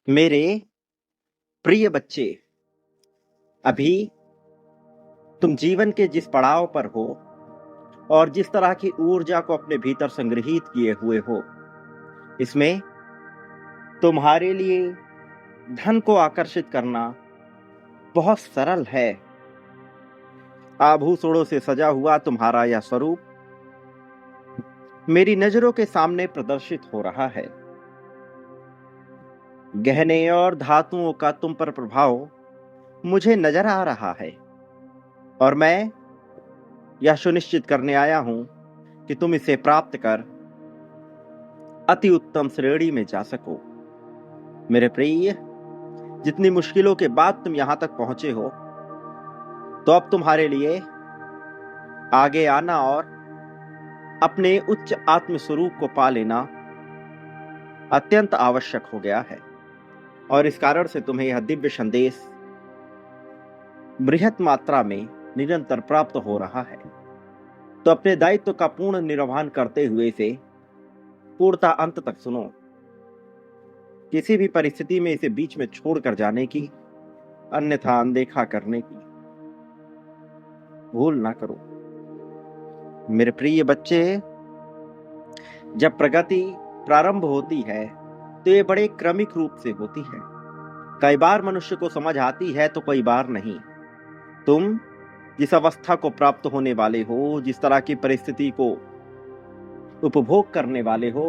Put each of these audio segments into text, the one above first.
मेरे प्रिय बच्चे, अभी तुम जीवन के जिस पड़ाव पर हो और जिस तरह की ऊर्जा को अपने भीतर संग्रहित किए हुए हो, इसमें तुम्हारे लिए धन को आकर्षित करना बहुत सरल है। आभूषणों से सजा हुआ तुम्हारा यह स्वरूप मेरी नजरों के सामने प्रदर्शित हो रहा है। गहने और धातुओं का तुम पर प्रभाव मुझे नजर आ रहा है और मैं यह सुनिश्चित करने आया हूं कि तुम इसे प्राप्त कर अति उत्तम श्रेणी में जा सको। मेरे प्रिय, जितनी मुश्किलों के बाद तुम यहां तक पहुंचे हो, तो अब तुम्हारे लिए आगे आना और अपने उच्च आत्म स्वरूप को पा लेना अत्यंत आवश्यक हो गया है। और इस कारण से तुम्हें यह दिव्य संदेश बृहत मात्रा में निरंतर प्राप्त हो रहा है। तो अपने दायित्व का पूर्ण निर्वहन करते हुए इसे पूर्णतः अंत तक सुनो। किसी भी परिस्थिति में इसे बीच में छोड़कर जाने की, अन्यथा अनदेखा करने की भूल ना करो। मेरे प्रिय बच्चे, जब प्रगति प्रारंभ होती है तो ये बड़े क्रमिक रूप से होती है। कई बार मनुष्य को समझ आती है तो कई बार नहीं। तुम जिस अवस्था को प्राप्त होने वाले हो, जिस तरह की परिस्थिति को उपभोग करने वाले हो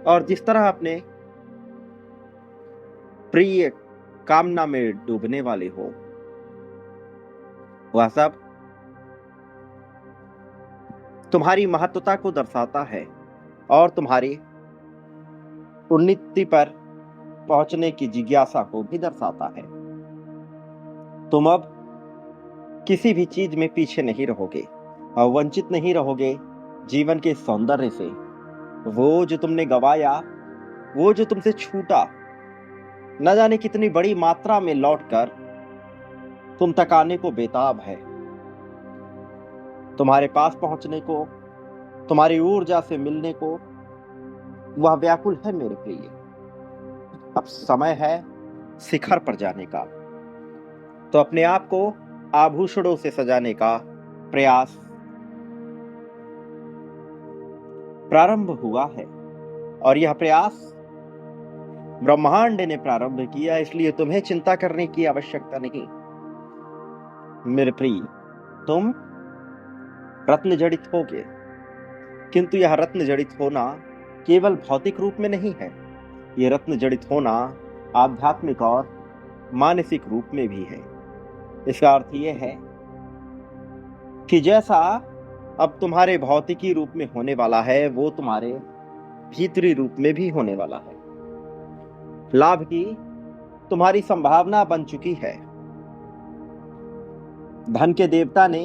और जिस तरह अपने प्रिय कामना में डूबने वाले हो, वह सब तुम्हारी महत्वता को दर्शाता है और तुम्हारी उन्नति पर पहुंचने की जिज्ञासा को भी दर्शाता है। तुम अब किसी भी चीज में पीछे नहीं रहोगे और वंचित नहीं रहोगे जीवन के सौंदर्य से। वो जो तुमने गवाया, वो जो तुमसे छूटा, न जाने कितनी बड़ी मात्रा में लौटकर तुम तक आने को बेताब है। तुम्हारे पास पहुंचने को, तुम्हारी ऊर्जा से मिलने को वह व्याकुल है मेरे प्रिय। अब समय है शिखर पर जाने का। तो अपने आप को आभूषणों से सजाने का प्रयास प्रारंभ हुआ है और यह प्रयास ब्रह्मांड ने प्रारंभ किया, इसलिए तुम्हें चिंता करने की आवश्यकता नहीं। मेरे प्रिय, तुम रत्न जड़ित होगे, किंतु यह रत्न जड़ित होना केवल भौतिक रूप में नहीं है। यह रत्न जड़ित होना आध्यात्मिक और मानसिक रूप में भी है। इसका अर्थ यह है कि जैसा अब तुम्हारे भौतिकी रूप में होने वाला है, वो तुम्हारे भीतरी रूप में भी होने वाला है। लाभ की तुम्हारी संभावना बन चुकी है। धन के देवता ने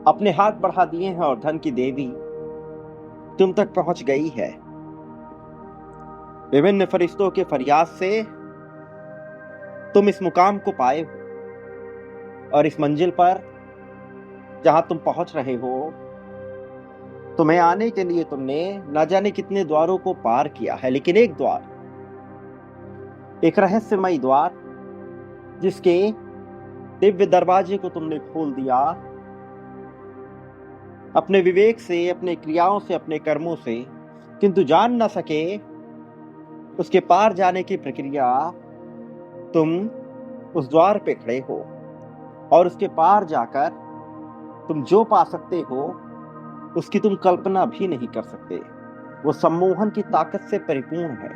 अपने हाथ बढ़ा दिए हैं और धन की देवी तुम तक पहुंच गई है। विभिन्न फरिश्तों के फरियाद से तुम इस मुकाम को पाए हो और इस मंजिल पर जहां तुम पहुंच रहे हो, तुम्हें आने के लिए तुमने न जाने कितने द्वारों को पार किया है, लेकिन एक द्वार, एक रहस्यमयी द्वार, जिसके दिव्य दरवाजे को तुमने खोल दिया अपने विवेक से, अपने क्रियाओं से, अपने कर्मों से, किंतु जान न सके उसके पार जाने की प्रक्रिया। तुम उस द्वार पे खड़े हो और उसके पार जाकर तुम जो पा सकते हो उसकी तुम कल्पना भी नहीं कर सकते। वो सम्मोहन की ताकत से परिपूर्ण है।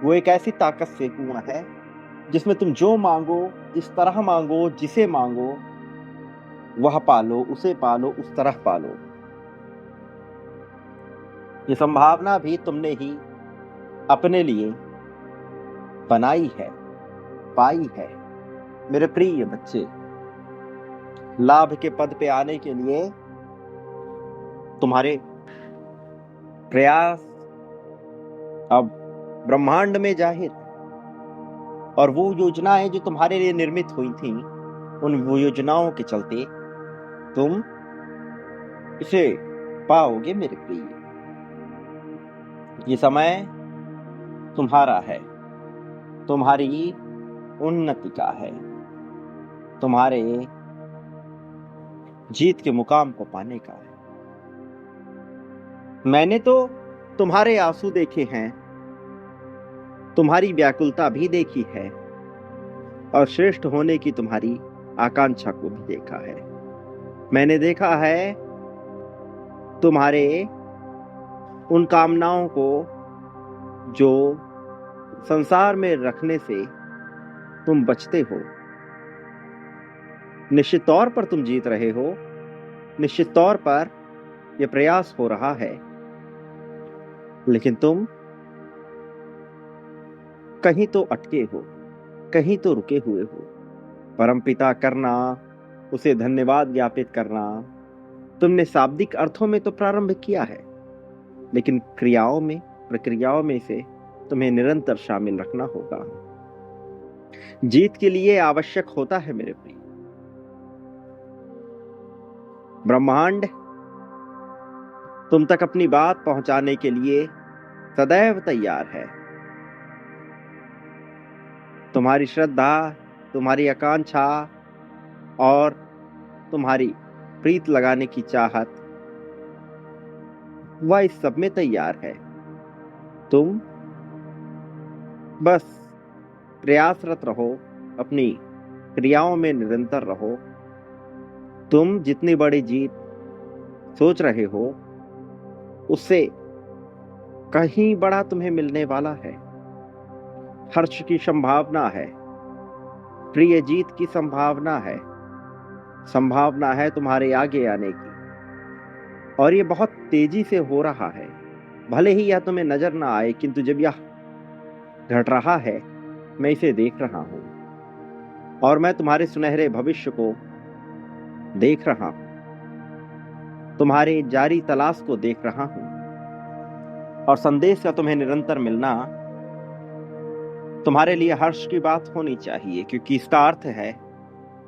वो एक ऐसी ताकत से पूर्ण है जिसमें तुम जो मांगो, जिस तरह मांगो, जिसे मांगो, वह पालो, उसे पालो, उस तरह पालो। ये संभावना भी तुमने ही अपने लिए बनाई है, पाई है। मेरे प्रिय बच्चे, लाभ के पद पे आने के लिए तुम्हारे प्रयास अब ब्रह्मांड में जाहिर है और वो योजनाएं जो तुम्हारे लिए निर्मित हुई थी, उन वो योजनाओं के चलते तुम इसे पाओगे मेरे प्रिय। ये समय तुम्हारा है, तुम्हारी उन्नति का है, तुम्हारे जीत के मुकाम को पाने का है। मैंने तो तुम्हारे आंसू देखे हैं, तुम्हारी व्याकुलता भी देखी है, और श्रेष्ठ होने की तुम्हारी आकांक्षा को भी देखा है। मैंने देखा है तुम्हारे उन कामनाओं को जो संसार में रखने से तुम बचते हो। निश्चित तौर पर तुम जीत रहे हो, निश्चित तौर पर यह प्रयास हो रहा है, लेकिन तुम कहीं तो अटके हो, कहीं तो रुके हुए हो। परमपिता करना, उसे धन्यवाद ज्ञापित करना तुमने शाब्दिक अर्थों में तो प्रारंभ किया है, लेकिन क्रियाओं में, प्रक्रियाओं में से तुम्हें निरंतर शामिल रखना होगा। जीत के लिए आवश्यक होता है मेरे प्रिय, ब्रह्मांड तुम तक अपनी बात पहुंचाने के लिए सदैव तैयार है। तुम्हारी श्रद्धा, तुम्हारी आकांक्षा और तुम्हारी प्रीत लगाने की चाहत, वह इस सब में तैयार है। तुम बस प्रयासरत रहो, अपनी क्रियाओं में निरंतर रहो। तुम जितनी बड़ी जीत सोच रहे हो, उससे कहीं बड़ा तुम्हें मिलने वाला है। हर्ष की संभावना है, प्रिय जीत की संभावना है तुम्हारे आगे आने की, और ये बहुत तेजी से हो रहा है। भले ही यह तुम्हें नजर ना आए, किंतु जब यह घट रहा है, मैं इसे देख रहा हूं, और मैं तुम्हारे सुनहरे भविष्य को देख रहा हूं, तुम्हारे जारी तलाश को देख रहा हूं, और संदेश का तुम्हें निरंतर मिलना तुम्हारे लिए हर्ष की बात होनी चाहिए, क्योंकि इसका अर्थ है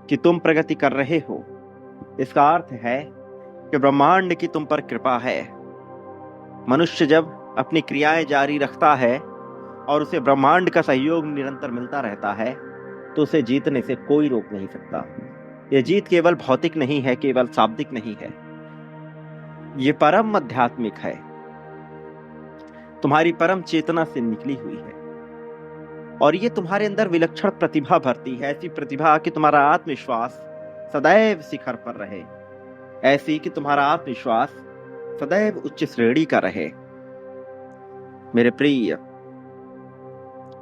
कि तुम प्रगति कर रहे हो। इसका अर्थ है कि ब्रह्मांड की तुम पर कृपा है। मनुष्य जब अपनी क्रियाएं जारी रखता है और उसे ब्रह्मांड का सहयोग निरंतर मिलता रहता है, तो उसे जीतने से कोई रोक नहीं सकता। यह जीत केवल भौतिक नहीं है, केवल शाब्दिक नहीं है, ये परम आध्यात्मिक है, तुम्हारी परम चेतना से निकली हुई है, और ये तुम्हारे अंदर विलक्षण प्रतिभा भरती है। ऐसी प्रतिभा कि तुम्हारा आत्मविश्वास सदैव शिखर पर रहे, ऐसी कि तुम्हारा आत्मविश्वास सदैव उच्च श्रेणी का रहे। मेरे प्रिय,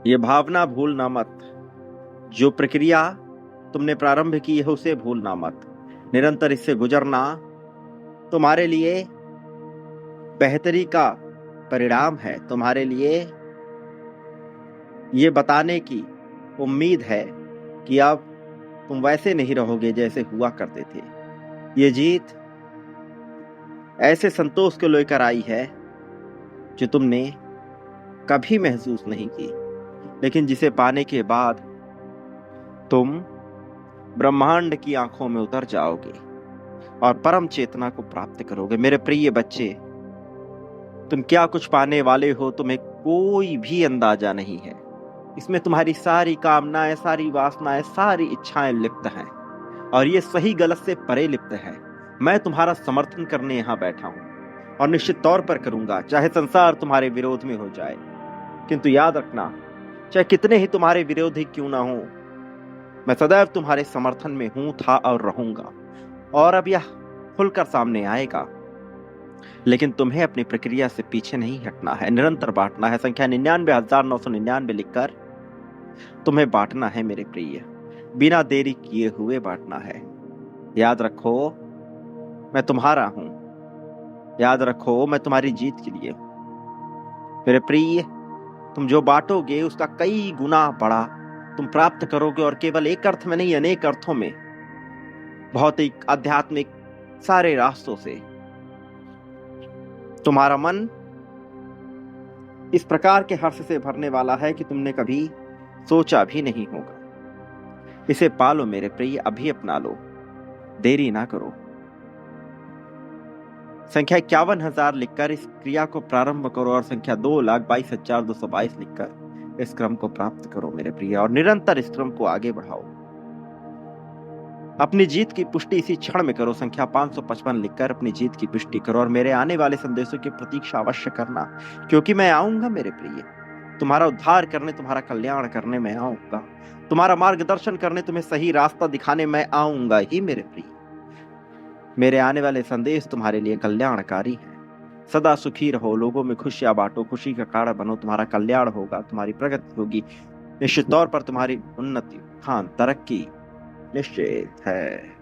ये भावना भूलना मत। जो प्रक्रिया तुमने प्रारंभ की है, उसे भूलना मत। निरंतर इससे गुजरना तुम्हारे लिए बेहतरी का परिणाम है, तुम्हारे लिए ये बताने की उम्मीद है कि अब तुम वैसे नहीं रहोगे जैसे हुआ करते थे। ये जीत ऐसे संतोष को लेकर आई है जो तुमने कभी महसूस नहीं की, लेकिन जिसे पाने के बाद तुम ब्रह्मांड की आंखों में उतर जाओगे और परम चेतना को प्राप्त करोगे। मेरे प्रिय बच्चे, तुम क्या कुछ पाने वाले हो, तुम्हें कोई भी अंदाजा नहीं है। इसमें तुम्हारी सारी कामनाएं, सारी वासनाएं, सारी इच्छाएं लिप्त हैं, और ये सही गलत से परे लिप्त है। मैं तुम्हारा समर्थन करने यहां बैठा हूं, और निश्चित तौर पर करूंगा, चाहे संसार तुम्हारे विरोध में हो जाए। किंतु याद रखना, चाहे कितने ही तुम्हारे विरोधी क्यों ना हो, मैं सदैव तुम्हारे समर्थन में हूं, था और रहूंगा। और अब यह खुलकर सामने आएगा, लेकिन तुम्हें अपनी प्रक्रिया से पीछे नहीं हटना है, निरंतर बांटना है। संख्या 99,999 लिखकर तुम्हें बांटना है मेरे प्रिय, बिना देरी किए हुए बांटना है। याद रखो, मैं तुम्हारा हूं। याद रखो, मैं तुम्हारी जीत के लिए हूं। मेरे प्रिय, तुम जो बांटोगे उसका कई गुना बड़ा तुम प्राप्त करोगे, और केवल एक अर्थ में नहीं, अनेक अर्थों में, भौतिक, आध्यात्मिक, सारे रास्तों से। तुम्हारा मन इस प्रकार के हर्ष से भरने वाला है कि तुमने कभी सोचा भी नहीं होगा। इसे पालो मेरे प्रिय, अभी अपना लो, देरी ना करो। संख्या 51,000 लिखकर इस क्रिया को प्रारंभ करो और संख्या 2,22,222 लिखकर इस क्रम को प्राप्त करो मेरे प्रिय, और निरंतर इस क्रम को आगे बढ़ाओ। अपनी जीत की पुष्टि इसी क्षण में करो। संख्या 555 लिखकर अपनी जीत की पुष्टि करो और मेरे आने वाले संदेशों की प्रतीक्षा अवश्य करना, क्योंकि मैं आऊंगा मेरे प्रिय। तुम्हारा उद्धार करने, तुम्हारा कल्याण करने मैं आऊंगा, तुम्हारा मार्गदर्शन करने, तुम्हें सही रास्ता दिखाने मैं आऊंगा ही मेरे प्रिय। मेरे आने वाले संदेश तुम्हारे लिए कल्याणकारी है। सदा सुखी रहो, लोगों में खुशियां बांटो, खुशी का कारण बनो, तुम्हारा कल्याण होगा, तुम्हारी प्रगति होगी, निश्चित तौर पर तुम्हारी उन्नति, हाँ, तरक्की निश्चित है।